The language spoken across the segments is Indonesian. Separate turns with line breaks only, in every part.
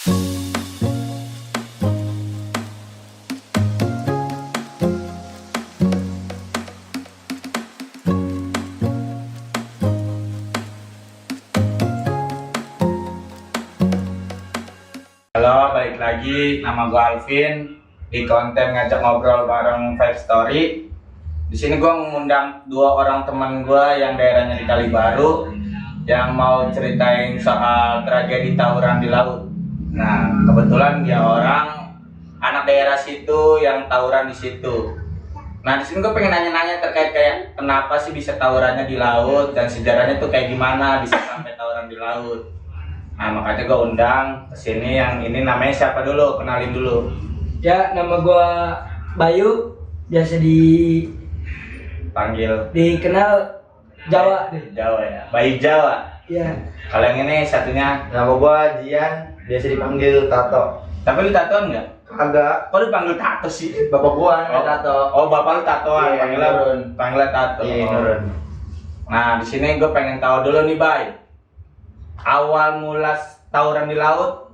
Halo, balik lagi. Nama gue Alvin di konten ngajak ngobrol bareng Five Story. Di sini gue mengundang dua orang teman gue yang daerahnya di Kalibaru yang mau ceritain soal tragedi tawuran di laut. Nah, kebetulan dia orang anak daerah situ yang tawuran di situ. Nah, di sini gue pengen nanya-nanya terkait kayak kenapa sih bisa tawurannya di laut dan sejarahnya tuh kayak gimana bisa sampai tawuran di laut. Nah, makanya gue undang ke sini. Yang ini namanya siapa dulu? Kenalin dulu.
Ya, nama gua Bayu, biasa dikenal Jawa deh.
Jawa ya. Bayu Jawa.
Iya.
Kalau yang ini satunya
Nama gua Jian, biasa dipanggil Tato.
tapi lu tatoan nggak?
Kagak,
Kok lu panggil tato sih?
bapak gua Tato.
Oh, bapak lu tatoan,
Iya,
panggilnya
Nurun.
tato.
Iya,
Oh.
Nurun.
Nah, di sini gue pengen tahu dulu nih, Bay. Awal mula tawuran di laut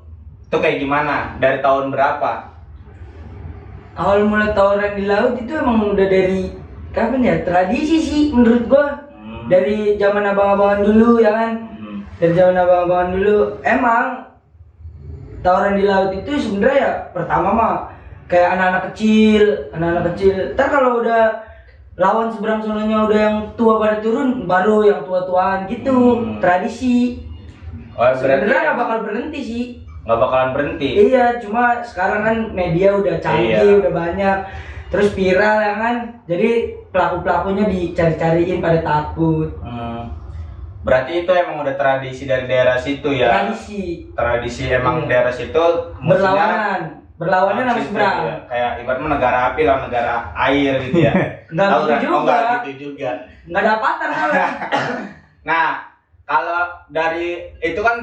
tuh kayak gimana? Dari tahun berapa?
Awal mula tawuran di laut itu emang udah dari kapan ya? Tradisi sih menurut gua. Dari zaman abang-abangan dulu ya kan? Dari zaman abang-abangan dulu emang tawuran di laut itu sebenarnya ya pertama mah kayak anak-anak kecil. Ntar kalau udah lawan seberang sononya udah yang tua pada turun, baru yang tua-tuaan gitu. Tradisi.
Oh, berarti
Sebenarnya nggak bakal berhenti sih.
nggak bakalan berhenti.
Iya, cuma sekarang kan media udah canggih,
Iya.
udah banyak, terus viral ya kan. Jadi pelaku-pelakunya dicari-cariin pada takut.
Berarti itu emang udah tradisi dari daerah situ ya. Tradisi emang
Iya.
daerah situ musuhnya
Berlawanan sama
situ
seberang.
ya. Kayak ibaratnya negara api lawan negara air gitu ya.
Nggak
Tahu
gitu
kan? Oh,
juga.
nggak gitu juga.
Nggak dapatan soalnya.
Nah, kalau dari itu kan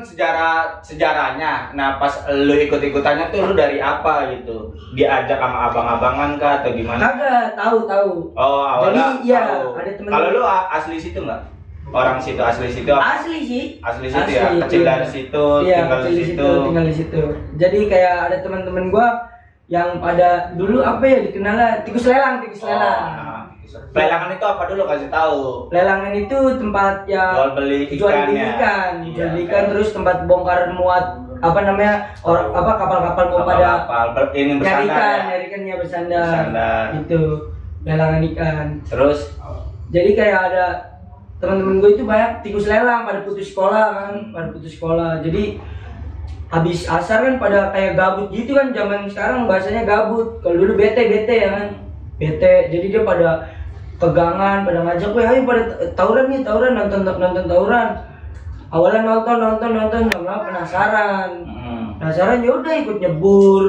sejarahnya. Nah, pas lu ikut-ikutannya tuh lu dari apa gitu? Diajak sama abang-abangan kah atau gimana?
Kagak tahu.
Oh, awalnya
Jadi, iya,
tahu.
ada temen-
Kalau lu asli situ nggak? Orang situ asli situ apa?
Asli sih.
Asli situ ya. Kecil
iya.
dari situ,
Iya,
tinggal
kecil
di
di
situ.
tinggal di situ. Jadi kayak ada teman-teman gua yang pada dulu apa ya dikenalnya tikus lelang.
Nah, pelelangan itu apa dulu kasih tahu?
Lelangan itu tempat ya
Jual beli ikan ya.
jual beli ikan, terus tempat bongkar muat apa namanya kapal-kapal mau pada
ini bersandar ya.
nyari ikan ya bersandar.
Bersandar.
Itu lelangan ikan.
Terus
Jadi kayak ada teman-teman gue itu banyak tikus lelang pada putus sekolah. Jadi habis asar kan pada kayak gabut gitu kan, zaman sekarang bahasanya gabut. Kalau dulu bete ya kan. Bete. Jadi dia pada pegangan, pada ngajak, "Weh, ayo pada tawuran nonton tawuran." Awalnya nonton, lama-lama penasaran. Penasaran ya udah ikut nyebur.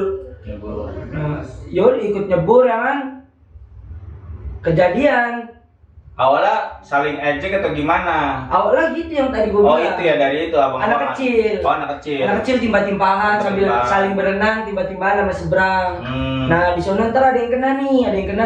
Nah, ya udah ikut nyebur ya kan. Kejadian
awalnya saling ejek atau gimana?
awalnya gitu yang tadi gue
Oh,
bilang.
itu ya dari itu abang.
Anak kecil.
Oh, anak kecil.
Anak kecil timbang-timbangan sambil
Timbang.
saling berenang, timbang-timbangan sama seberang.
Hmm.
Nah, di sana ntar ada yang kena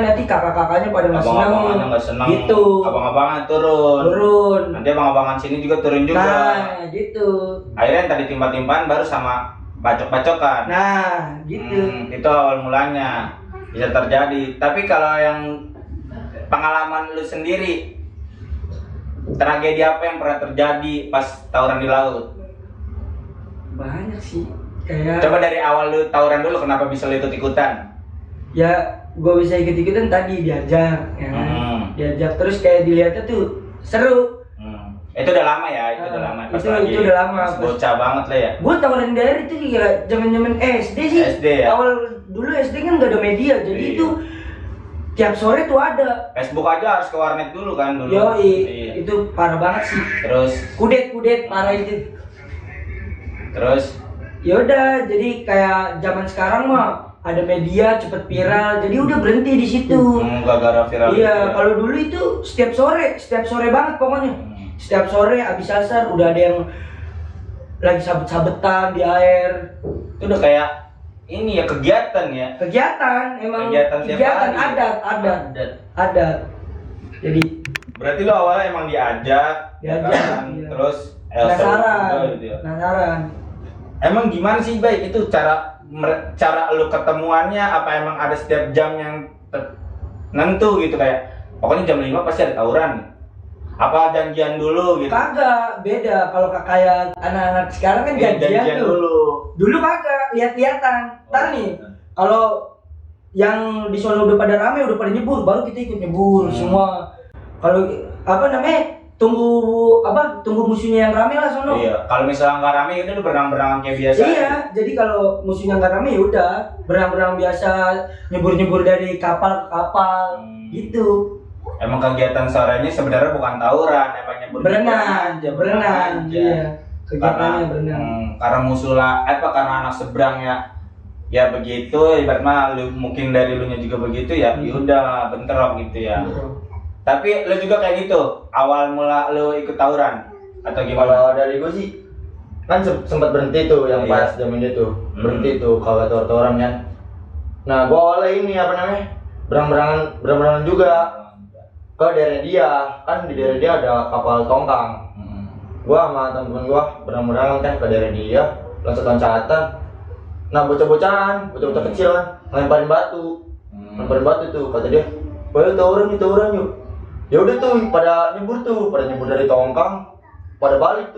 nanti kakak-kakaknya pada nggak senang.
Abang-abangannya nggak senang.
Gitu.
Abang-abangan turun. Nanti abang-abangan sini juga turun juga.
Nah, gitu.
Akhirnya yang tadi timba-timbahan baru sama bacok-bacokan.
Nah, gitu.
Itu awal mulanya bisa terjadi. Tapi kalau yang pengalaman lu sendiri, tragedi apa yang pernah terjadi pas tawuran di laut?
Banyak sih. Kayak
Coba dari awal lu tawuran dulu, kenapa bisa lu ikut-ikutan?
ya gue bisa ikut-ikutan tadi diajak, ya kan? Diajak terus kayak dilihatnya tuh seru.
Itu udah lama ya, itu udah lama. Pas
itu
lagi
udah lama.
pas bocah banget lah ya.
Gue tawaran daerah itu juga zaman SD sih.
SD ya?
Awal dulu SD kan gak ada media, jadi
Iya.
itu tiap sore tuh ada.
Facebook aja harus ke warnet dulu kan dulu.
Yoi,
Iya.
itu parah banget sih.
Terus
Kudet parah itu.
terus
Yaudah, jadi kayak zaman sekarang mah ada media cepet viral, jadi udah berhenti di situ.
gara-gara viral.
Iya, kalau dulu itu setiap sore banget pokoknya. Setiap sore abis asar udah ada yang lagi sabet-sabetan di air.
Itu udah kayak ini ya kegiatan ya.
Kegiatan emang
Kegiatan tiap hari.
adat. Jadi
Berarti lo awalnya emang diajak,
Diajak,
ya kan?
iya.
Terus seru juga gitu ya.
penasaran.
Emang gimana sih Bay itu cara lu ketemuannya, apa emang ada setiap jam yang nentu gitu, kayak pokoknya jam 5 pasti ada tawuran, apa janjian dulu gitu?
Kagak, beda. Kalau kayak anak-anak sekarang kan
Iya,
janjian tuh.
dulu.
Dulu kagak, lihat-lihatan. Ntar nih, kalau yang di sono udah pada rame, udah pada nyebur, baru kita ikut nyebur semua. Kalau apa namanya? Tunggu musuhnya yang rame lah sono.
Iya, kalau misalnya nggak rame itu lu berenang-berenang kayak biasa.
Iya, jadi kalau musuhnya nggak rame ya udah berenang-berenang biasa, nyebur-nyebur dari kapal ke kapal gitu.
Emang kegiatan sorenya sebenarnya bukan tawuran, emang nyebur
Berenang, berenang. Iya, kegiatannya berenang.
Karena musuh lah, karena anak seberang ya begitu, ibarat mah lu mungkin dari lu nya juga begitu ya, yaudah bentrok gitu ya. Tapi lu juga kayak gitu, awal mula lu ikut tawuran atau gimana?
Kalau dari gue sih kan sempat berhenti tuh yang pas zaman dia tuh berhenti tuh kalau tawuran kan. Nah gue awalnya ini apa namanya berang-berangan juga ke daerah dia, kan di daerah dia ada kapal tongkang. Gue sama temen-temen gue berang-berangan kan ke daerah dia, loncat-loncatan. Nah bocah-bocahan kecil kan ngelemparin batu tuh, kata dia, "Boleh tawuran yuk." Ya udah tuh pada nyebur dari tongkang, pada balik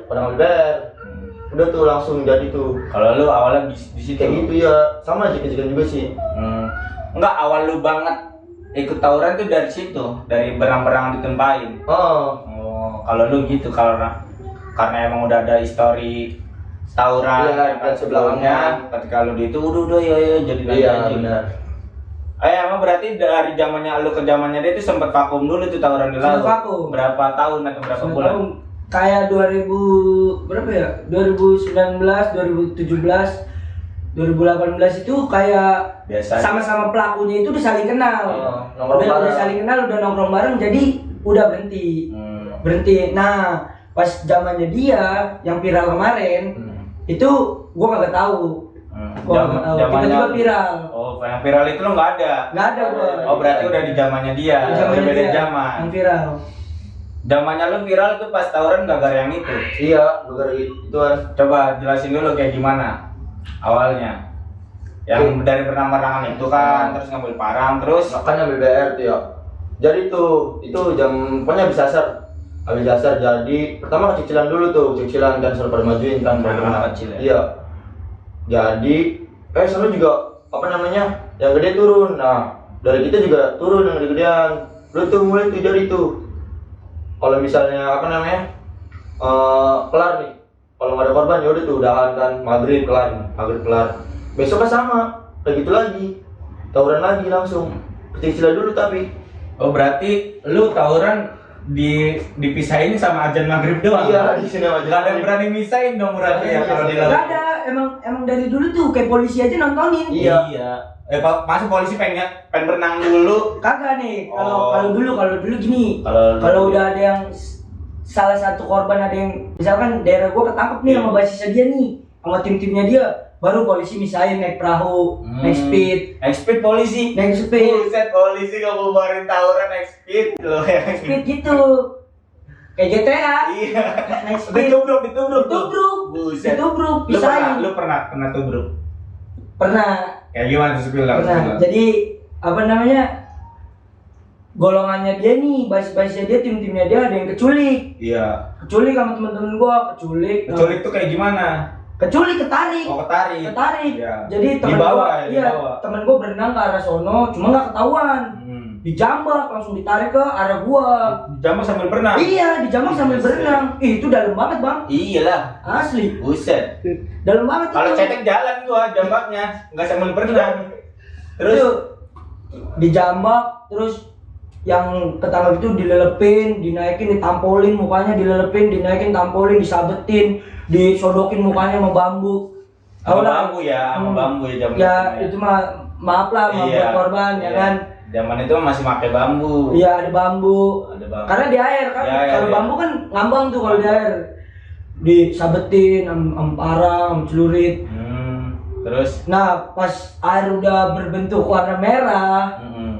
pada ngambil ber. Udah tuh langsung jadi tuh.
Kalau lu awalnya di situ
Kayak gitu ya, sama jika juga sih.
Enggak, awal lu banget ikut tawuran tuh dari situ, dari berang-berang ditempain.
Oh,
Kalau lu gitu, karena emang udah ada histori tawuran
iya,
sebelumnya, ketika lu di itu udah ya jadi
iya
aja.
benar.
Emang berarti dari zamannya lu ke zamannya dia itu sempat vakum dulu tuh tawuran di laut.
Vakum.
Berapa tahun atau berapa bulan?
Kayak 2000 berapa ya? 2019, 2017, 2018 itu kayak
Biasa.
sama-sama pelakunya itu udah saling kenal.
Nongkrong
Udah saling kenal, udah nongkrong bareng, jadi udah berhenti. Berhenti. Nah, pas zamannya dia yang viral kemarin, itu gua kagak tahu. Gua nggak tahu. Tiba-tiba viral.
Oh, yang viral itu lo nggak ada?
Nggak ada gua.
Oh, berarti udah di zamannya dia.
Di zamannya
Udah beda
dia,
zaman.
yang viral.
Zamannya lu viral itu pas tawuran gara-gara yang itu.
Iya, gara-gara ituan.
Coba jelasin dulu kayak gimana awalnya. Yang dari berenang-berenangan itu kan, terus ngambil parang, terus
Makanya BBR tuh ya. Jadi tuh, itu jam pokoknya habis asar jadi pertama kecicilan dulu tuh, kecicilan kan suruh pada majuin kan
Anak kecil ya?
Iya. Jadi sana juga apa namanya? Yang gede turun. Nah, dari kita juga turun yang gede-gedean. Lu tuh mulai tuh dari tuh. Kalau misalnya apa namanya? Kelar nih. Kalau nggak ada korban ya udah tuh udahan kan maghrib kelar. Besoknya sama, kayak gitu lagi. Tawuran lagi langsung. Kecicilan dulu tapi.
oh berarti lu tawuran dipisahin sama azan maghrib doang?
Iya, di sini aja.
Gak ada yang berani misahin dong berarti ya kalau di laut?
Nggak ada, emang dari dulu tuh kayak polisi aja nontonin.
Iya.
Masa polisi pengen berenang dulu?
Kagak nih,
Oh.
kalau dulu gini.
Kalau
Kalau udah ada yang salah satu korban, ada yang misalkan daerah gua ketangkep nih sama basisnya dia nih, sama tim-timnya dia, baru polisi misahin naik perahu, naik speed.
polisi. Buset, polisi nggak bubarin tawuran naik speed loh ya.
Speed gitu. Kayak GTA.
Iya.
Naik speed.
Ditubruk. Buset.
Ditubruk,
Lu
pisahin.
pernah tubruk?
Pernah.
Kayak gimana tuh spill?
Pernah. Jadi apa namanya? Golongannya dia nih, basis-basisnya dia, tim-timnya dia ada yang keculik.
Iya.
Keculik sama teman-teman gua, keculik.
Keculik tuh kayak gimana?
Keculik ketarik.
Oh, ketarik.
Iya. Jadi
Di
temen
bawah
gua,
ya, di
iya,
bawah.
temen gua berenang ke arah sono, cuma nggak ketahuan. Dijambak, langsung ditarik ke arah gua.
Jambak sambil berenang.
Iya, dijambak sambil berenang. Itu dalam banget, Bang.
Iyalah.
Asli.
Buset.
Dalam banget.
Kalau
itu.
cetek jalan gua jambaknya, nggak sambil berenang.
Terus
Terus
dijambak, terus yang ketangkap itu dilelepin, dinaikin, ditampolin mukanya, dilelepin, dinaikin, tampolin, disabetin, disodokin mukanya sama bambu.
sama
Tahu lah.
bambu ya, sama bambu ya zaman
Ya
itu
itu mah maaf lah, maaf
Iya,
buat korban ya
iya.
kan.
Zaman itu masih pakai bambu.
Iya ada bambu.
Ada bambu.
Karena di air kan,
Di air,
kalau
iya.
bambu kan ngambang tuh kalau di air. Disabetin, am parang, celurit.
Terus
Nah pas air udah berbentuk warna merah,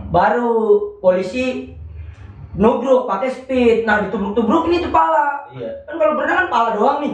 baru polisi nubruk pakai speed. Nah ditubruk-tubruk ini kepala.
iya.
Kan kalau berenang kan pala doang nih.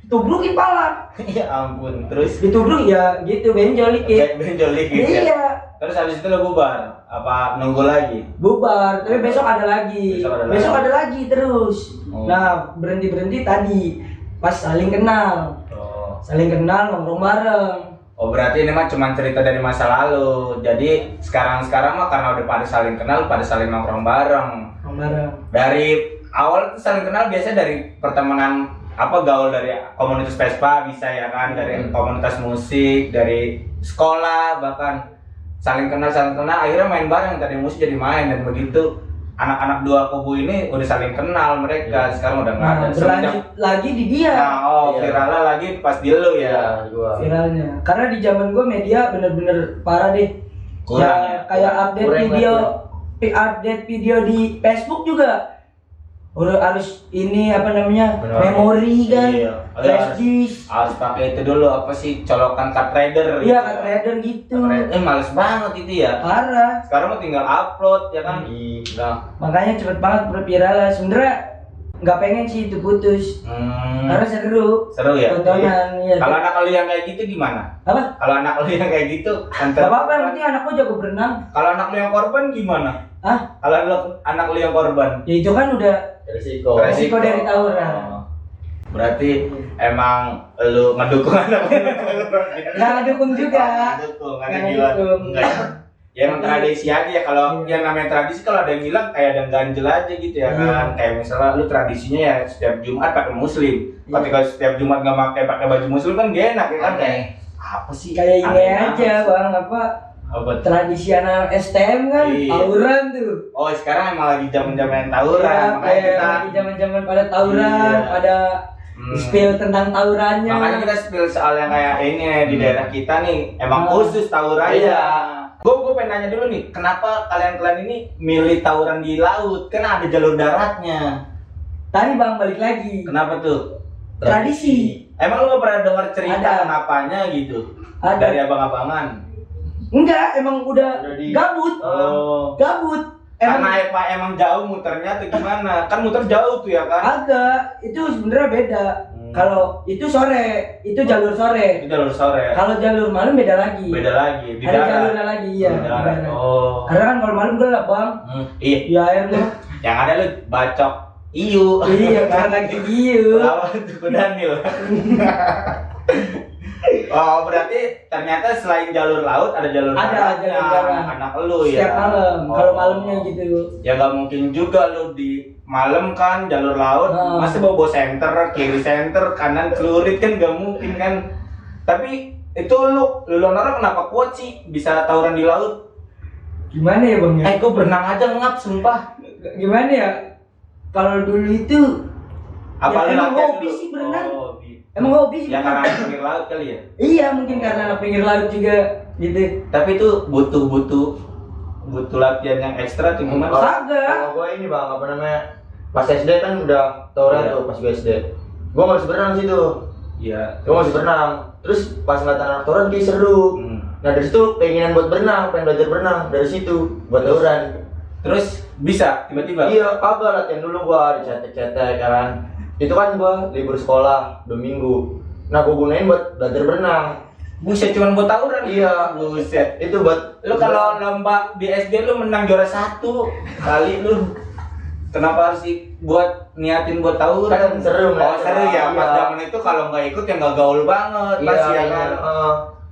tubrukin pala.
Ya ampun, terus
Ditubruk ya gitu, benjol dikit.
benjol dikit ya.
Iya,
Terus habis itu lo bubar? Apa nunggu lagi?
bubar, tapi besok ada lagi.
Besok ada
lagi terus.
Oh.
Nah, berhenti tadi pas saling kenal.
Oh.
Saling kenal, nongkrong bareng.
Oh berarti ini mah cuma cerita dari masa lalu. Jadi sekarang mah karena udah pada saling kenal, pada saling nongkrong bareng.
Nongkrong bareng.
Dari awal tuh saling kenal biasanya dari pertemanan apa gaul dari komunitas Vespa bisa ya kan, dari komunitas musik, dari sekolah bahkan saling kenal akhirnya main bareng, tadi musik jadi main dan begitu. Anak-anak dua kubu ini udah saling kenal mereka, sekarang udah nggak ada.
Nah, berlanjut lagi di dia.
Nah, viralnya lagi pas di lu ya.
Gua.
Viralnya. Karena di zaman gue media bener-bener parah deh.
Kurang
Ya, kayak update
Kurang
video,
banget,
update video di Facebook juga. Udah harus ini apa namanya?
Benar.
Memori kan.
Iya.
Flash disk.
Harus pakai itu dulu apa sih, colokan card reader.
Iya, kan trader gitu.
Males banget itu ya.
Parah.
Sekarang mah tinggal upload ya kan. Nah.
Makanya cepet banget viral. Sebenernya nggak pengen sih itu putus. Karena seru.
Seru ya.
Tontonan, iya.
Kalau anak lu yang kayak gitu gimana?
Apa?
Kalau anak lu yang kayak gitu,
Gak apa-apa, yang penting anakku jago berenang.
Kalau anak lu yang korban gimana?
Hah?
Kalau anak lu yang korban?
Ya itu kan udah Resiko dari tawuran.
Oh. Berarti emang lu ngedukung anak lu.
nggak dukung juga.
Ngedukung, ada
Nggak
gila.
ngedukung.
Enggak ya. Ya emang tradisi aja ya, kalau yang namanya tradisi kalau ada yang bilang kayak ada yang ganjel aja gitu ya kan. Kayak misalnya lu tradisinya ya setiap Jumat pakai muslim. Ketika setiap Jumat nggak pakai baju muslim kan gak enak ya kan, kayak apa sih?
Kayak ini
Aneh
aja
banget.
bang, apa
Apa tuh?
tradisi anak STM kan,
Iya.
tawuran tuh.
Oh sekarang emang lagi zaman tawuran,
Iya,
makanya
kayak
kita
lagi zaman pada tawuran,
Iya.
pada spill tentang tawurannya.
makanya kita spill soal yang kayak ini nih, di daerah kita nih emang
Nah.
khusus tawurannya.
Iya.
Gue pengen nanya dulu nih, kenapa kalian ini milih tawuran di laut? Kan ada jalur daratnya.
Tadi bang balik lagi.
Kenapa tuh?
Tradisi.
Emang lu gak pernah dengar cerita
Ada.
kenapanya gitu?
Ada.
Dari abang-abangan?
Enggak, emang udah
Udah di-
gabut.
Oh.
Gabut.
Karena emang jauh muternya atau gimana? Kan muter jauh tuh ya kan?
Agak, itu sebenarnya beda. Kalau itu sore, itu jalur sore.
Itu jalur sore.
Kalau jalur malam beda lagi.
Beda lagi di
Ada
darat.
jalurnya lagi, iya.
Di darat.
Beda.
Oh.
Karena kan kalau malam gelap bang.
Iya.
Ya air tuh.
Yang ada lu bacok iu.
Iya, kan lagi giu.
Lawan tuh Kudanil. Oh berarti ternyata selain jalur laut ada jalur
Ada
daratnya.
jalur darat.
Anak lu ya.
Setiap malam.
Oh.
Kalau malamnya gitu.
Ya nggak mungkin juga lu di malam kan jalur laut, masa bawa center, kiri center, kanan celurit kan nggak mungkin kan. Tapi itu lu orang kenapa kuat sih bisa tawuran di laut?
Gimana ya bang ya?
Gue berenang aja ngap sumpah.
Gimana ya? Kalau dulu itu
Apa lu
emang
latihan
hobi
dulu?
sih berenang.
Oh, hobi.
Emang hobi sih.
Ya karena anak pinggir laut kali ya.
Iya mungkin karena anak pinggir laut juga gitu.
Tapi itu butuh latihan yang ekstra tuh gimana?
Kagak.
Kalau gue ini bang, apa namanya? Pas SD kan udah tawuran
Iya.
tuh, pas gue SD. Gue nggak bisa berenang situ.
Iya.
Gue masih berenang. Terus pas ngeliat anak tawuran kayak seru. Nah dari situ pengen buat berenang, pengen belajar berenang dari situ buat tawuran.
Terus bisa tiba-tiba?
Iya, kagak latihan dulu gua dicetek-cetek kan. Itu kan gua libur sekolah 2 minggu. Nah, gua gunain buat belajar berenang.
Buset cuman buat tawuran?
Iya,
Buset.
itu buat
Lu kalau lomba di SD lu menang juara 1 kali lu. Kenapa harus buat niatin buat tawuran?
Kan seru,
Oh
men.
seru ya, pas
Iya.
zaman itu kalau nggak ikut ya nggak gaul banget pasti ya kan.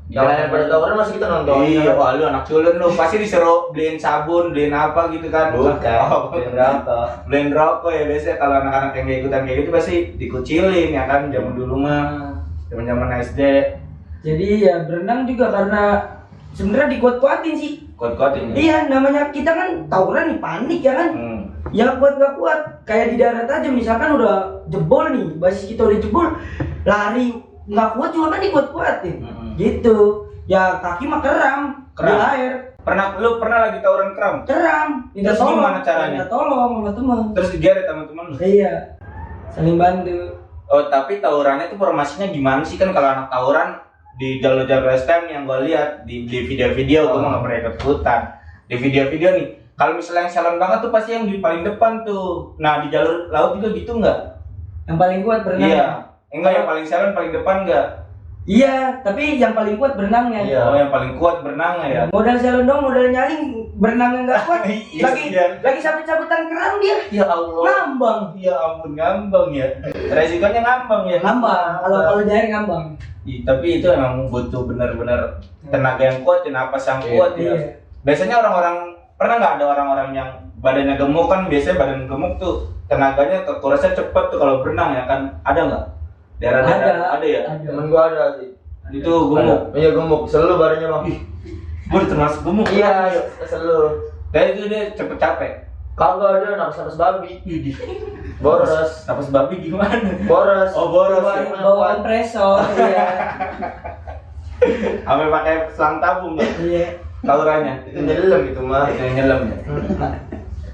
Yang lain pada tawuran masih kita nonton.
Iya, wah lu anak culun lu pasti disuruh beliin sabun, beliin apa gitu kan?
Bukan,
Oh,
beliin rokok.
beliin rokok ya biasanya kalau anak-anak yang nggak ikutan kayak gitu pasti dikucilin ya kan zaman dulu mah, zaman SD.
Jadi ya berenang juga karena sebenarnya dikuat-kuatin sih.
Kuat-kuatin. Ya?
Iya namanya kita kan tawuran nih panik ya kan. Ya kuat nggak kuat kayak di darat aja misalkan udah jebol nih, basis kita udah jebol, lari nggak kuat juga kan dikuat-kuatin. Gitu. Ya kaki mah keram di
Keram.
air.
Lu pernah lagi tawuran kram?
Keram. Minta
Terus
tolong.
gimana caranya?
Minta tolong sama teman.
Terus digeret sama teman lu?
Iya. Saling bantu.
Oh tapi tawurannya itu formasinya gimana sih, kan kalau anak tawuran di jalur-jalur STM yang gue lihat di video-video, gue mah nggak pernah ikut ikutan. Di video-video nih, kalau misalnya yang silent banget tuh pasti yang di paling depan tuh. Nah di jalur laut juga gitu nggak?
Yang paling kuat berenang.
Iya. Enggak, yang paling silent paling depan enggak?
Iya, tapi yang paling kuat berenangnya.
Iya.
Oh, yang paling kuat berenangnya ya.
Modal selon dong, modal nyaring, berenangnya nggak kuat.
Iya.
Lagi sabut-sabutan kerang dia.
Ya Allah.
Ngambang.
Ya ampun, ngambang ya. Resikonya ngambang ya.
Ngambang. Kalau di air ngambang.
Tapi itu emang butuh benar-benar tenaga yang kuat, napas yang kuat ya.
Iya.
Biasanya orang-orang, pernah nggak ada orang-orang yang badannya gemuk kan, biasanya badan gemuk tuh tenaganya terkurasnya cepet tuh kalau berenang ya kan, ada nggak? Daerah-daerah ada ya?
Temen gua ada sih.
Itu gemuk.
Iya gemuk, selalu badannya bang.
Gue termasuk gemuk.
Iya, selalu.
Dan itu dia cepet capek.
Kagak ada napas babi. Boros.
Napas babi gimana?
Boros.
Oh, boros.
Bawa-
Bawa kompresor. Iya.
Sampai pakai selang tabung nggak?
Iya.
Taurannya.
Itu nyelam itu mah.
Itu yang nyelam ya.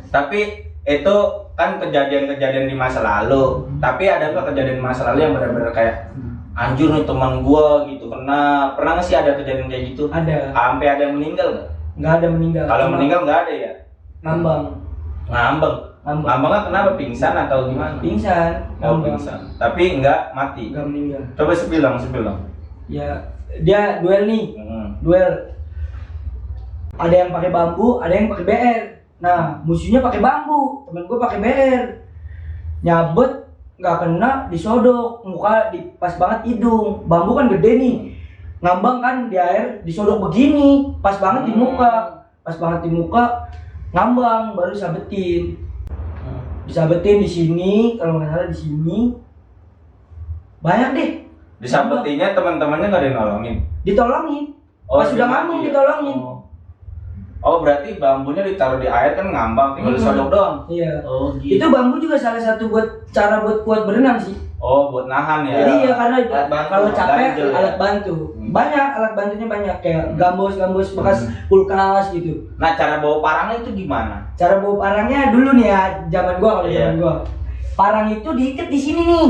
Tapi itu kan kejadian-kejadian di masa lalu. Tapi ada nggak kejadian di masa lalu yang benar-benar kayak anjir nih teman gua gitu pernah nggak sih ada kejadian kayak gitu?
Ada.
Sampai ada yang meninggal nggak?
Nggak ada meninggal.
Kalau
Cuma
meninggal nggak ada ya?
ngambang.
Ngambang.
Ngambang.
Ngambangnya kenapa? Pingsan atau gimana?
Pingsan.
Oh,
Ngambang.
pingsan. Tapi nggak mati.
Nggak meninggal.
Coba sebilang.
Ya, dia duel nih. Duel. Ada yang pakai bambu, ada yang pakai BR. Nah, musuhnya pakai bambu, temen gue pakai BR. Nyabet, nggak kena, disodok, muka di pas banget hidung. Bambu kan gede nih, ngambang kan di air, disodok begini, pas banget di muka, ngambang, baru sabetin. Disabetin di sini, kalau nggak salah di sini. Banyak deh.
Disabetinya teman-temannya nggak ada yang nolongin.
Ditolongin.
Oh,
Pas sudah
dia
ngambang
mati ya?
ditolongin.
Oh, berarti bambunya ditaruh di air kan ngambang, tinggal disodok doang.
Iya.
Oh,
Itu bambu juga salah satu cara buat kuat berenang sih.
Oh, buat nahan ya.
Jadi ya karena
Alat bantu,
kalau capek
ganjel ya?
alat bantu. Banyak alat bantunya banyak kayak gambus bekas kulkas gitu.
Nah, cara bawa parangnya itu gimana?
Cara bawa parangnya dulu nih ya, zaman gua kalau
Iya.
zaman gua. Parang itu diikat di sini nih.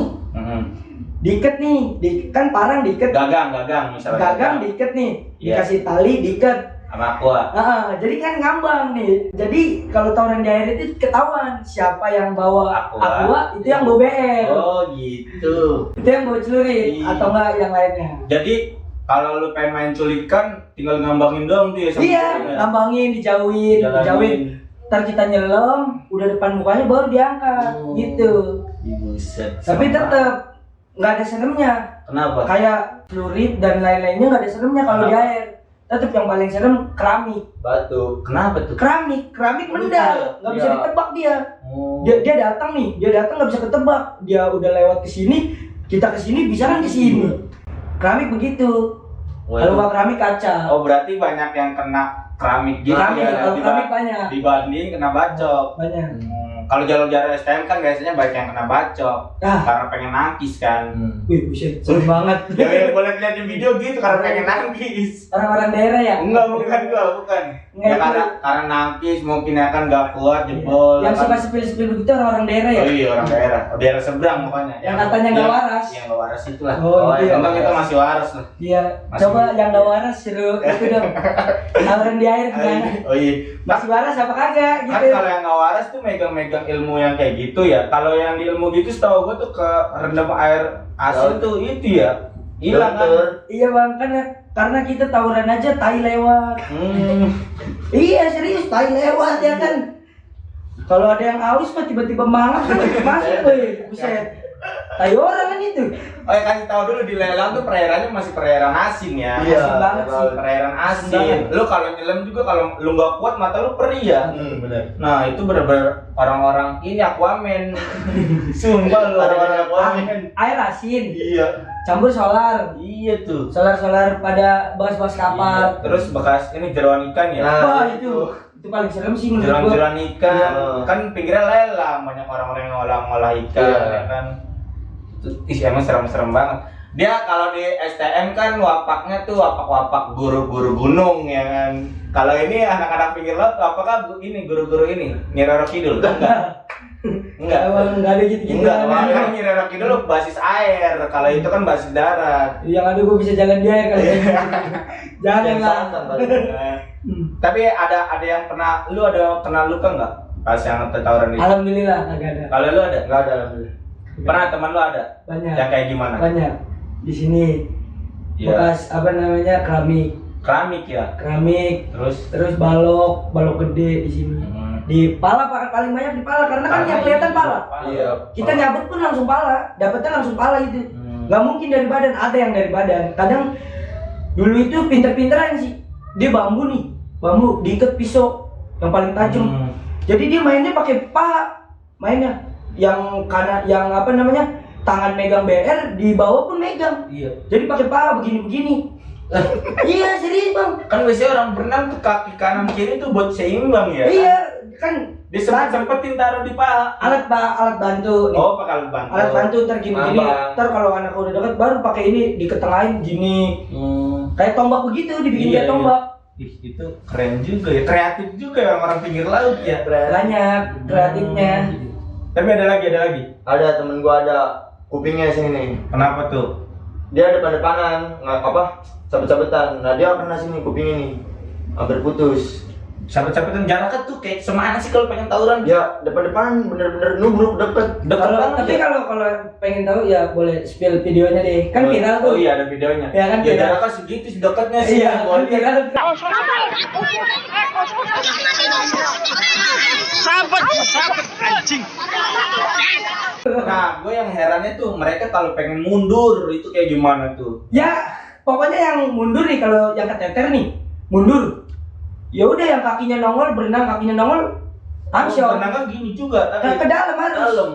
Diikat nih, kan parang diikat.
Gagang misalnya.
Gagang diikat nih.
Iya.
Dikasih tali diikat.
Sama aqua.
Jadi kan ngambang nih. Jadi kalau tawuran di air itu ketahuan siapa yang bawa aqua itu yang bawa BR.
Oh, gitu.
Itu yang bawa celurit
Iya.
atau enggak yang lainnya.
Jadi kalau lu pengen main culikan tinggal ngambangin doang tuh ya sama
Iya,
culikannya.
ngambangin, dijauhin. Ntar kita nyelam, udah depan mukanya baru diangkat,
Oh.
gitu.
Ih, buset.
Tapi
serem banget.
tetap nggak ada seremnya.
Kenapa?
Kayak celurit dan lain-lainnya nggak ada seremnya kalau di air. Tetap yang paling serem keramik.
Batu.
Kenapa tuh?
Keramik mendal, nggak bisa
Iya.
ditebak dia.
Oh.
Dia datang nggak bisa ketebak. Dia udah lewat ke sini, kita ke sini bisa kan ke sini. Keramik begitu.
Wah,
Kalau
itu-
nggak keramik kaca.
Oh, berarti banyak yang kena keramik gitu
Keramik,
ya.
kalau keramik banyak.
Dibanding kena bacok.
Banyak.
Kalau jalur-jalur STM kan biasanya banyak yang kena bacok
Ah.
karena pengen nangkis kan.
Wih, buset, serem banget.
Ya boleh lihat di video gitu karena pengen nangkis.
Orang-orang daerah ya?
Enggak, bukan.
Enggak,
Ya
itu.
karena nangkis mungkin ya kan nggak kuat jebol.
Yang
kan.
suka sepil-sepil begitu orang-orang daerah ya?
Oh iya, orang daerah seberang pokoknya.
Yang katanya nggak waras.
Yang nggak waras itulah.
Oh, itu ya.
Untung kita masih waras lah.
Iya,
Masih-
coba yang nggak waras seru itu dong. Tawuran di air gimana?
Oh iya.
Masih waras apa kagak
Kan
gitu?
kalau yang nggak waras tuh megang-megang ilmu yang kayak gitu ya. Kalau yang di ilmu gitu setahu gua tuh ke rendam air asin tuh itu ya. Hilang kan.
Iya bang, karena kita tawuran aja tai lewat. Iya serius, tai lewat ya kan. Kalau ada yang aus mah tiba-tiba mangap kan masuk weh, buset. Tai orang kan itu.
Oh ya kasih tahu dulu di lelang tuh perairannya masih perairan asin ya.
Iya.
Asin banget sih.
Perairan
Asin
asin.
banget.
Lu kalau nyelam juga kalau lu nggak kuat mata lu perih ya.
Bener.
Nah itu bener-bener orang-orang ini Aquaman. Sumpah lu orang-orang Aquaman.
Air asin,
Iya.
campur solar.
Iya tuh.
Solar pada bekas-bekas kapal.
Iya. Terus bekas ini jeroan ikan ya.
Nah,
Wah itu paling serem sih menurut gua.
Jeroan-jeroan ikan.
Iya.
Kan pinggirnya lelang, banyak orang-orang yang ngolah ikan
Iya.
ya kan. Ih, emang serem-serem banget. Dia kalau di STM kan wapaknya tuh wapak-wapak guru-guru gunung ya kan. Kalau ini anak-anak pinggir laut apakah ini guru-guru ini Nyi Roro Kidul? Enggak. Enggak.
Emang nggak ada gitu-gitu.
Enggak, makanya Nyi Roro Kidul basis air. Kalau itu kan basis darat.
Yang ada gua bisa jalan di air kali. Jangan lah.
Tapi ada yang pernah lu luka nggak pas yang tawuran itu?
Alhamdulillah agak ada.
Kalau lu ada?
Enggak ada alhamdulillah.
Pernah teman lu ada?
Banyak.
Yang kayak gimana?
Banyak. Di sini
Iya.
bekas apa namanya keramik,
Keramik ya.
terus balok gede di sini. Di pala paling banyak di pala karena kan yang kelihatan pala.
Iya.
Kita nyabut pun langsung pala, dapetnya langsung pala itu. Nggak mungkin dari badan, ada yang dari badan. Kadang dulu itu pinter-pinteran sih. Dia bambu diikat pisau yang paling tajam. Jadi dia mainnya pakai paha, mainnya yang kanan, yang apa namanya, tangan megang BR, di bawah pun megang.
Iya.
Jadi pakai paha begini-begini. Iya serius bang.
Kan biasanya orang berenang tuh kaki kanan kiri tuh buat seimbang ya.
Iya kan.
Disempet-sempetin taruh di paha.
Alat bantu. Nih.
Oh, pakai alat bantu.
Alat bantu ntar gini-gini.
Abang.
Ntar kalau anak udah dekat baru pakai ini diketengahin gini. Kayak tombak begitu, dibikin
Iya,
kayak tombak.
Ih, itu keren juga ya, kreatif juga ya orang-orang pinggir laut ya.
Banyak kreatifnya.
Tapi ada lagi.
Ada temen gua ada kupingnya sini nih.
Kenapa tuh?
Dia depan-depanan, nggak apa, sabet-sabetan. Nah dia kena sini kupingnya nih, hampir putus.
Sahabat-sahabatan jaraknya tuh kayak semana sih kalau pengen tawuran?
Ya depan-depan bener-bener nubruk deket.
Tapi kalau pengen tahu ya boleh spill videonya deh. Kan viral tuh.
Oh iya, ada videonya.
Ya kan,
ya
viral.
jaraknya segitu dekatnya sih.
Iya,
Gua
kan
lihat.
viral.
Nah, gue yang herannya tuh mereka kalau pengen mundur itu kayak gimana tuh?
Ya, pokoknya yang mundur nih, kalau yang keteter nih, mundur. Ya udah yang kakinya nongol, berenang kakinya nongol, harus ya.
Berenangnya gini juga tapi
Ke dalam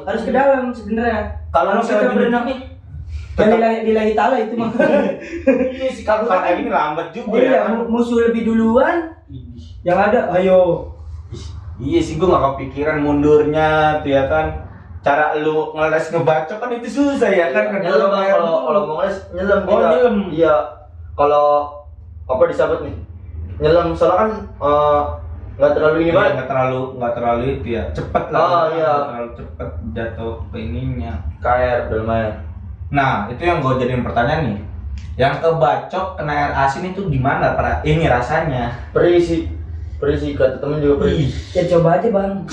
harus ke dalam sebenarnya.
Kalau
Kalau
misalnya
kita
gini-
berenang nih, dan lillahi ta'ala itu mah.
Iya sih, kalau kayak gini lambat juga
Iya,
ya kan?
musuh lebih duluan, yang ada, ayo.
Iya sih, gue gak kepikiran mundurnya tuh ya kan. Cara lu ngeles ngebacok kan itu susah ya kan.
Nyelam Bang, kalau mau ngeles nyelam
Oh,
kita.
nyelam.
Iya. Kalau apa disabet nih? Nyelam soalnya kan nggak terlalu ini banget.
nggak terlalu itu ya, cepet lah.
Oh, iya.
Nggak terlalu cepet jatuh ke ininya.
KR dalam air.
Nah, itu yang gue jadiin pertanyaan nih. Yang kebacok kena air asin itu gimana? Ini rasanya.
Perih sih kata temen juga perih.
Ya coba aja bang.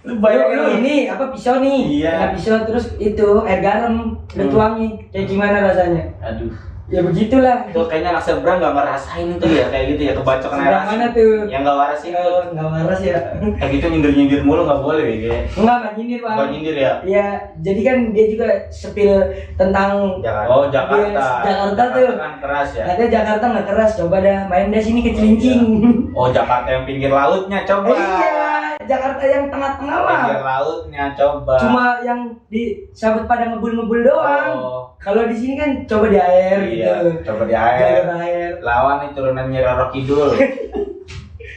Lu
Lu ini apa, pisau nih?
Iya.
Kena pisau terus itu air garam, lu tuangin. Kayak gimana rasanya?
Aduh.
Ya begitulah.
Itu kayaknya anak seberang nggak ngerasain itu ya kayak gitu ya, kebacok kena air
Seberang
asin.
mana tuh?
Yang nggak waras itu.
Nggak waras ya.
Kayak gitu nyindir mulu nggak boleh ya.
Enggak nyindir bang.
Nggak nyindir ya.
Iya, jadi kan dia juga spill tentang
Jangan.
Oh, Jakarta.
Yes, Jakarta tuh.
kan keras ya.
katanya Jakarta nggak keras, coba dah main dah sini ke Cilincing.
Oh, Jakarta yang pinggir lautnya coba.
Iya, Jakarta yang tengah-tengah mah.
Pinggir lautnya coba.
Cuma yang di sahabat pada ngebul doang.
Oh.
Kalau di sini kan coba di air
Iya,
gitu.
coba di air.
Jalur air.
Lawan nih turunannya Roro Kidul.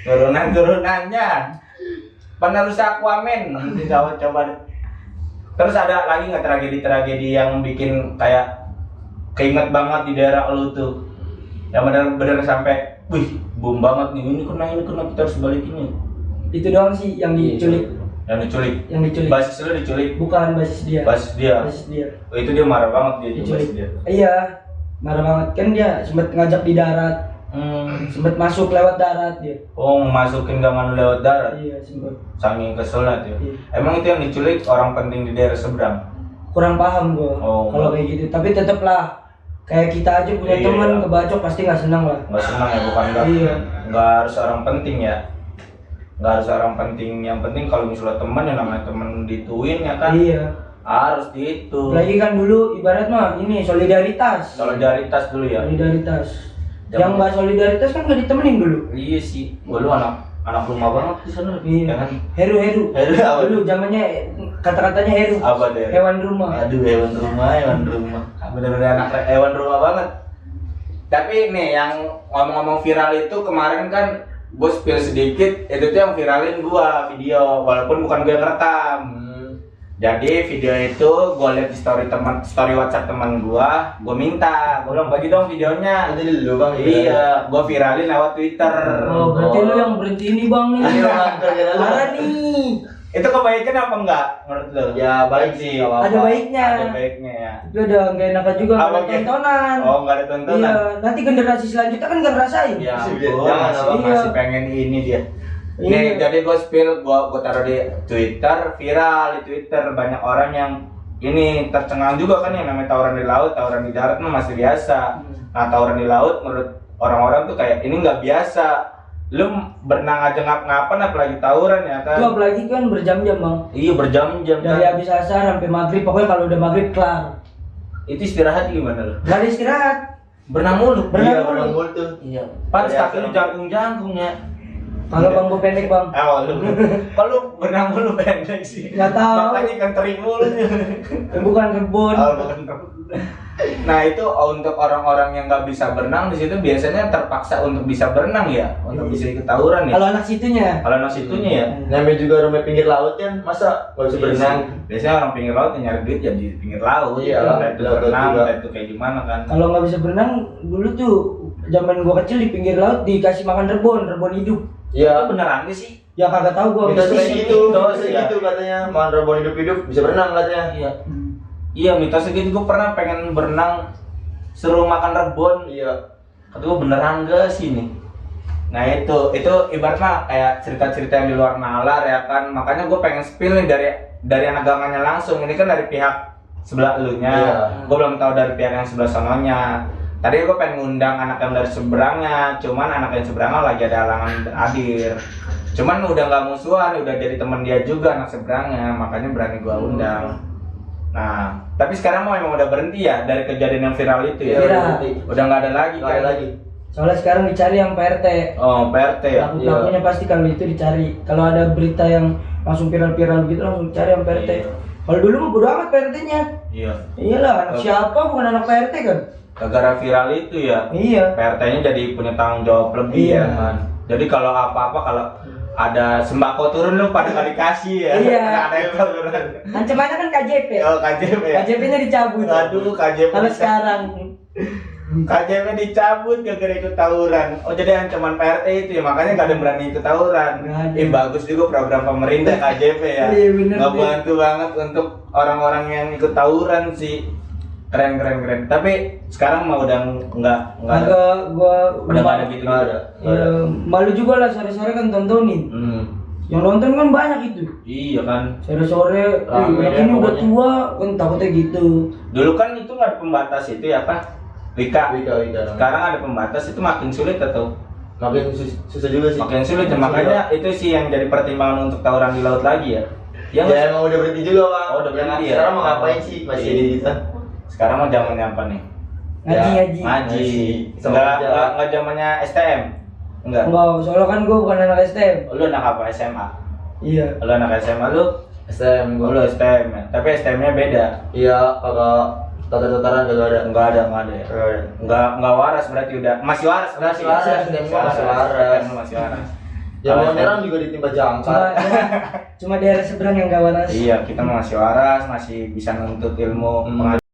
Turunannya. Penerus Aquaman. Nanti coba deh. Terus ada lagi nggak tragedi-tragedi yang bikin kayak keinget banget di daerah lu tuh? Yang benar-benar sampai, wih, boom banget nih. Ini kena kita harus balikin nih.
Itu doang sih yang diculik.
Yang diculik. Basis lu diculik.
Bukan basis dia.
Basis dia.
Basis dia.
Oh, itu dia marah banget dia di
Diculik.
basis dia.
Iya, marah banget kan, dia sempet ngajak di darat, sempet masuk lewat darat dia.
Oh, masukin gaman lewat darat.
Iya, sempet.
Saking keselnya tuh.
Iya.
Emang itu yang diculik orang penting di daerah seberang.
Kurang paham gua
Oh.
kalau kayak gitu. Tapi tetep lah, kayak kita aja punya
Iya.
teman kebacok pasti nggak senang lah.
Nggak senang ya, bukan
Iya.
nggak harus orang penting ya. Nggak harus orang penting, yang penting kalau misalnya teman yang namanya teman dituin ya kan.
Iya.
Harus gitu.
Lagi kan dulu ibarat mah ini solidaritas.
Solidaritas dulu ya.
Solidaritas.
Jangan-
Yang nggak solidaritas kan nggak ditemenin dulu.
Iya sih. Gua lu anak rumah banget di sana.
Iya.
Ya kan?
Heru.
Heru apa?
Dulu zamannya kata-katanya heru.
Apa deh?
Hewan rumah.
Aduh, hewan rumah. Bener-bener anak hewan rumah banget. Tapi nih yang ngomong-ngomong viral itu kemarin kan gue spill sedikit, itu tuh yang viralin gua video, walaupun bukan gue yang rekam. Jadi video itu gue liat di story WhatsApp teman gua minta, gue bilang bagi dong videonya.
Itu dulu Bang.
Iya, gue viralin lewat Twitter.
Oh, berarti lu yang berhenti ini bang nih.
Iya, Bang, gara-gara lu.
Parah nih.
Itu kebaikan apa enggak menurut lo?
Ya baik sih, nggak apa-apa.
Ada baiknya.
Ada baiknya ya.
Tapi udah nggak enak juga
Apa,
kalau
Ki?
tontonan.
Oh, enggak ada tontonan.
Iya, nanti generasi selanjutnya kan nggak ngerasain.
Ya
Jangan,
ampun, masih
iya.
pengen ini dia.
Iya.
Nih, jadi gue spill, gue taruh di Twitter, viral di Twitter, banyak orang yang ini tercengang juga kan yang namanya tawuran di laut, tawuran di darat mah masih biasa. Nah tawuran di laut menurut orang-orang tuh kayak ini nggak biasa. Lu berenang aja ngap-ngapan apalagi tawuran ya kan?
Itu apalagi kan berjam-jam bang.
Iya berjam-jam
Dari
kan.
habis asar sampai maghrib, pokoknya kalau udah maghrib kelar.
Itu istirahat gimana lu?
Gak ada istirahat.
Berenang mulu.
Iya, berenang mulu tuh.
Iya.
Pas
Iya,
kaki lu jangkung-jangkungnya.
Kalau bang gue pendek bang.
Oh lu, kalau berenang mulu pendek sih.
Nggak tahu.
Makanya ikan teri mulu.
Bukan rebon.
Oh, bukan. Nah itu untuk orang-orang yang nggak bisa berenang di situ biasanya terpaksa untuk bisa berenang ya, untuk bisa ikut tawuran ya.
Kalau anak situnya.
Kalau anak situnya ya.
Namanya juga rumah pinggir laut kan, masa nggak bisa berenang?
Biasanya orang pinggir laut yang nyari duit ya di pinggir laut.
Iya,
Entah itu
laut
berenang,
juga.
entah itu kayak gimana kan.
Kalau nggak bisa berenang, dulu tuh zaman gua kecil di pinggir laut dikasih makan rebon hidup.
Itu
Iya.
beneran gak sih?
Ya kagak tahu gua.
Mitos
mistis
kayak
sih.
gitu,
Mitos,
kayak
ya.
gitu katanya. Makan rebon hidup-hidup bisa berenang katanya.
Iya. Iya mitosnya gitu, gue pernah pengen berenang suruh makan rebon.
Iya.
Kata gue beneran gak sih nih? Nah itu ibaratnya kayak cerita-cerita yang di luar nalar ya kan. Makanya gue pengen spill nih dari anak gamannya langsung. Ini kan dari pihak sebelah elunya.
Iya.
Gue belum tahu dari pihak yang sebelah sononya. Tadi gue pengen ngundang anak yang dari seberangnya, cuman anak yang seberangnya lagi ada halangan hadir. Cuman udah nggak musuhan, udah jadi teman dia juga anak seberangnya, makanya berani gue undang. Nah, tapi sekarang mau emang udah berhenti ya dari kejadian yang viral itu ya?
Iya,
Viral.
berarti.
Udah nggak ada lagi
Nggak
kan?
ada lagi.
Soalnya sekarang dicari yang PRT.
Oh, PRT ya?
Pelaku-pelakunya pasti kalau itu dicari. Kalau ada berita yang langsung viral-viral gitu langsung cari yang PRT.
Iya.
Kalau dulu mah bodo amat PRT-nya.
Iya.
Iyalah, anak
Oh.
siapa bukan anak PRT kan?
Gara-gara viral itu ya,
Iya.
PRT-nya jadi punya tanggung jawab lebih
Iya.
ya kan. Jadi kalau apa-apa kalau ada sembako turun lu pada kali kasih ya.
Iya.
Ada yang turun.
Ancamannya kan KJP.
Oh, KJP ya.
KJP-nya dicabut.
Aduh, KJP.
Kalau sekarang
KJP dicabut gara-gara ikut tawuran. Oh, jadi ancaman PRT itu ya, makanya gak ada yang berani ikut tawuran.
Nggak ada.
Bagus juga program pemerintah KJP ya.
Iya, bener,
Ngebantu banget untuk orang-orang yang ikut tawuran sih. Keren. Tapi sekarang mah udah nggak ada.
agak gua
Udah nggak ada gitu.
Nggak ada.
Ya, malu juga lah sore-sore kan tontonin. Yang nonton kan banyak itu.
Iya kan.
Sore-sore,
Rame
yang
ya,
ini udah
pokoknya.
tua kan takutnya gitu.
Dulu kan itu nggak ada pembatas itu ya apa? Wika.
Wika.
Sekarang ada pembatas itu makin sulit atau
Makin susah juga sih.
makin sulit ya, makanya itu sih yang jadi pertimbangan untuk tawuran di laut lagi ya.
Ya,
Yang
emang udah berhenti juga bang.
Oh, udah berhenti ya?
Sekarang mau ngapain sih? Masih
Iya.
di kita.
sekarang mau zamannya apa nih?
Ngaji.
Ngaji.
Sama kerja.
Enggak zamannya STM. Enggak.
Enggak, soalnya kan gua bukan anak STM.
Lu anak apa SMA?
Iya.
Lu anak SMA lu?
STM
Lu
gua.
STM ya. Tapi STM-nya beda.
Iya, kakak tatar-tataran gak ada.
Enggak ada ya. Enggak waras berarti udah. Masih waras berarti.
Masih waras, STM gua masih waras.
STM masih waras.
Ya mau nyerang juga ditimpa jangkar.
Cuma daerah seberang yang gak waras.
Iya, kita masih waras, masih bisa nuntut ilmu pengadilan.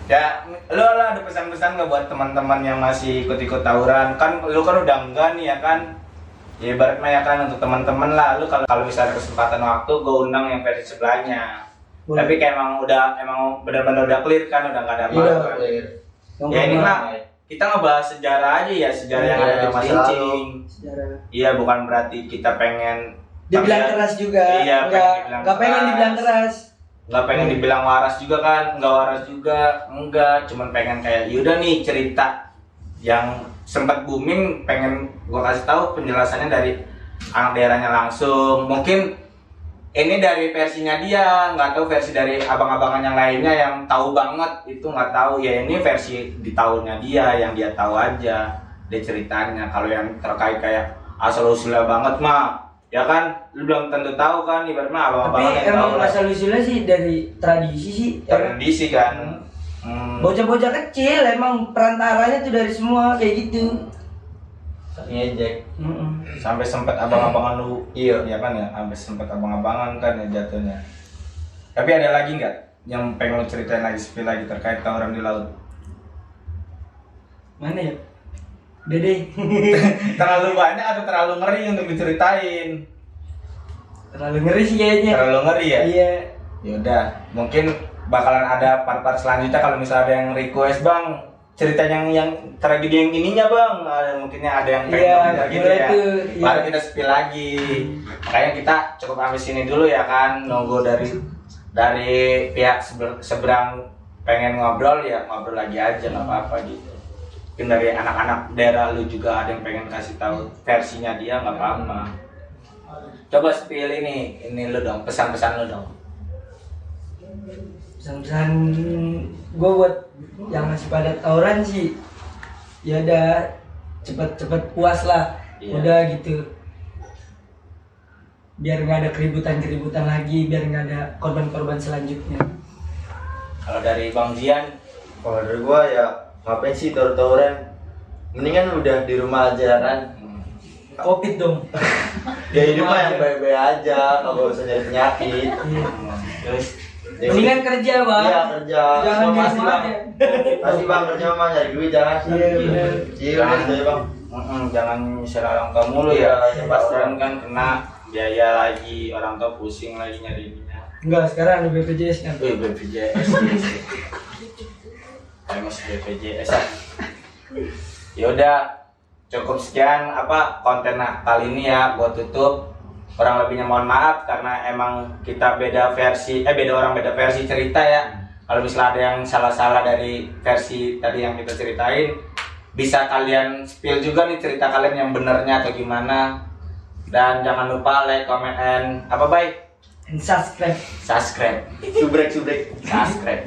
Ya, lu ada pesan-pesan nggak buat teman-teman yang masih ikut-ikut tawuran? Kan lu kan udah enggak nih ya kan? Ya ibaratnya ya kan untuk teman-teman lah, lu kalau misalnya ada kesempatan waktu, gue undang yang versi sebelahnya.
Boleh.
Tapi kayak emang benar-benar udah clear kan, udah nggak ada
Iya,
apa-apa.
clear.
Ya ini mah kita ngebahas sejarah aja ya, sejarah yang
Iya,
ada di
masa
Cilincing.
Sejarah.
Iya, bukan berarti kita pengen
Dibilang
tapi-
keras juga.
Iya,
Enggak pengen dibilang keras.
nggak pengen dibilang waras juga kan, nggak waras juga, enggak, cuman pengen kayak yaudah nih cerita yang sempat booming, pengen gua kasih tahu penjelasannya dari anak daerahnya langsung. Mungkin ini dari versinya dia, nggak tahu versi dari abang-abangan yang lainnya yang tahu banget itu nggak tahu ya. Ini versi di tahunnya dia yang dia tahu aja dia ceritanya. Kalau yang terkait kayak asal usulnya banget mah ya kan lu belum tentu tahu kan, ibaratnya
Tapi
abang-abangan yang tahu
emang
lah.
asal usulnya sih dari tradisi sih.
Tradisi kan.
Bocah-bocah kecil emang perantaranya tuh dari semua kayak gitu.
Ngejek.
Sampai sempat abang-abangan lu.
Iya.
Ya kan ya, sampai sempat abang-abangan kan ya jatuhnya. Tapi ada lagi nggak yang pengen lu ceritain lagi, spill lagi terkait tawuran di laut?
Mana ya? Dede.
Terlalu banyak atau terlalu ngeri untuk diceritain?
Terlalu ngeri sih kayaknya.
Terlalu ngeri ya?
Iya.
Yaudah, mungkin bakalan ada part-part selanjutnya kalau misalnya ada yang request bang, cerita yang tragedi yang ininya bang, mungkinnya ada yang pengen
Iya,
ngomong gitu
boleh
ya.
tuh, iya.
Baru kita spill lagi. Makanya kita cukup sampai sini dulu ya kan, nunggu dari pihak seberang pengen ngobrol ya ngobrol lagi aja nggak apa-apa gitu. Mungkin dari anak-anak daerah lu juga ada yang pengen kasih tahu versinya dia nggak apa-apa. Coba spill ini lu dong, pesan-pesan lu dong.
Pesan-pesan gue buat yang masih pada tawuran sih, ya udah cepet-cepet puas lah.
Iya.
Udah gitu, biar nggak ada keributan lagi, biar nggak ada korban-korban selanjutnya.
Kalau dari Bang Jian,
Kalau dari gua ya ngapain sih tawuran? Mendingan udah di rumah aja kan.
Covid dong.
Ya hidup mah yang baik-baik aja, kalau usah nyari penyakit.
Iya.
terus
Ya
Mendingan kerja bang.
Iya kerja.
Jangan di
Pasti
rumah
bang.
aja.
Pasti bang kerja mah nyari duit jangan.
Iya, bener.
Iya udah bang.
jangan nyusul orang tua mulu
Iya,
ya.
iya,
Tawuran kan kena biaya lagi, orang tua pusing lagi nyariinnya.
Enggak, sekarang ada BPJS kan.
BPJS. Mas BPJS. Ya udah, cukup sekian konten kali ini ya, gua tutup. Kurang lebihnya mohon maaf karena emang kita beda versi cerita ya. Kalau misalnya ada yang salah-salah dari versi tadi yang kita ceritain, bisa kalian spill juga nih cerita kalian yang benernya atau gimana. Dan jangan lupa like, comment, and
And subscribe.
subscribe.
Subrek.
Subscribe.